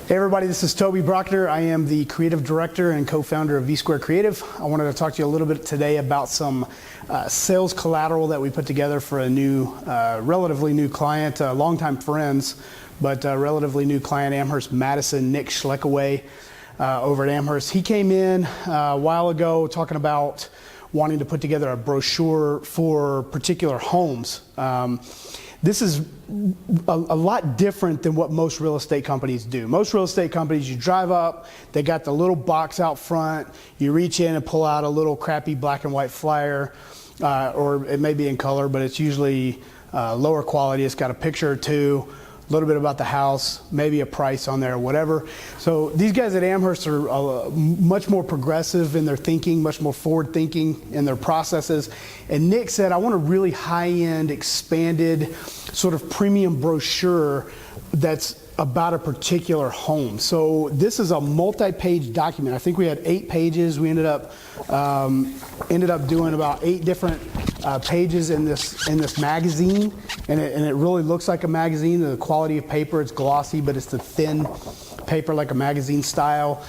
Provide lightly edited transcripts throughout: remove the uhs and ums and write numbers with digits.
Hey everybody, this is Toby Brochure. I am the creative director and co-founder of V-Square Creative. I wanted to talk to you a little bit today about some sales collateral that we put together for a new, relatively new client, longtime friends, but relatively new client, Amherst, Madison, Nick Schleckaway over at Amherst. He came in a while ago talking about wanting to put together a brochure for particular homes. This is a lot different than what most real estate companies do. Most real estate companies, you drive up, they got the little box out front, you reach in and pull out a little crappy black and white flyer, or it may be in color, but it's usually lower quality. It's got a picture or two, a little bit about the house, maybe a price on there or whatever. So these guys at Amherst are much more progressive in their thinking, much more forward thinking in their processes. And Nick said, I want a really high-end, expanded, sort of premium brochure that's about a particular home. So this is a multi-page document. I think we had 8 pages. We ended up doing about 8 different pages in this magazine, and it really looks like a magazine. The quality of paper, it's glossy, but it's the thin paper like a magazine style.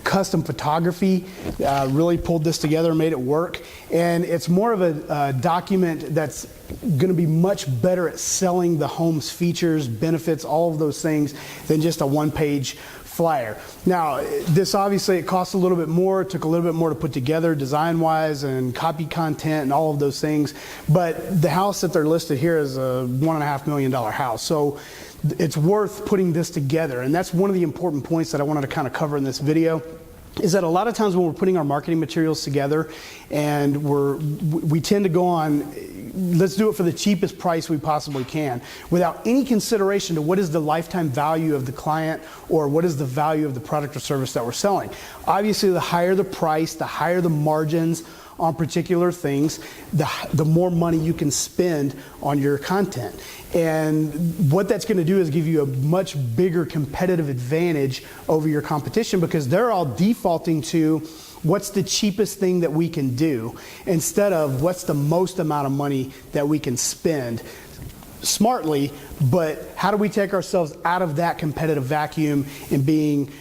Custom photography really pulled this together and made it work, and it's more of a document that's going to be much better at selling the home's features, benefits, all of those things than just a one-page flyer. Now, this obviously it costs a little bit more, it took a little bit more to put together design-wise and copy content and all of those things, but the house that they're listed here is a $1.5 million house. So it's worth putting this together, and that's one of the important points that I wanted to kind of cover in this video, is that a lot of times when we're putting our marketing materials together and we tend to go on, let's do it for the cheapest price we possibly can without any consideration to what is the lifetime value of the client or what is the value of the product or service that we're selling. Obviously, the higher the price, the higher the margins on particular things, the more money you can spend on your content. And what that's going to do is give you a much bigger competitive advantage over your competition, because they're all defaulting to what's the cheapest thing that we can do instead of what's the most amount of money that we can spend smartly. But how do we take ourselves out of that competitive vacuum and being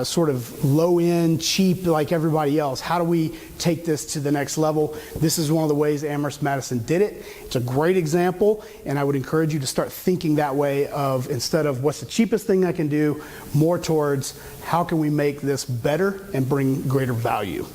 sort of low-end, cheap like everybody else? How do we take this to the next level? This is one of the ways Amherst Madison did it. It's a great example, and I would encourage you to start thinking that way, of instead of what's the cheapest thing I can do, more towards how can we make this better and bring greater value.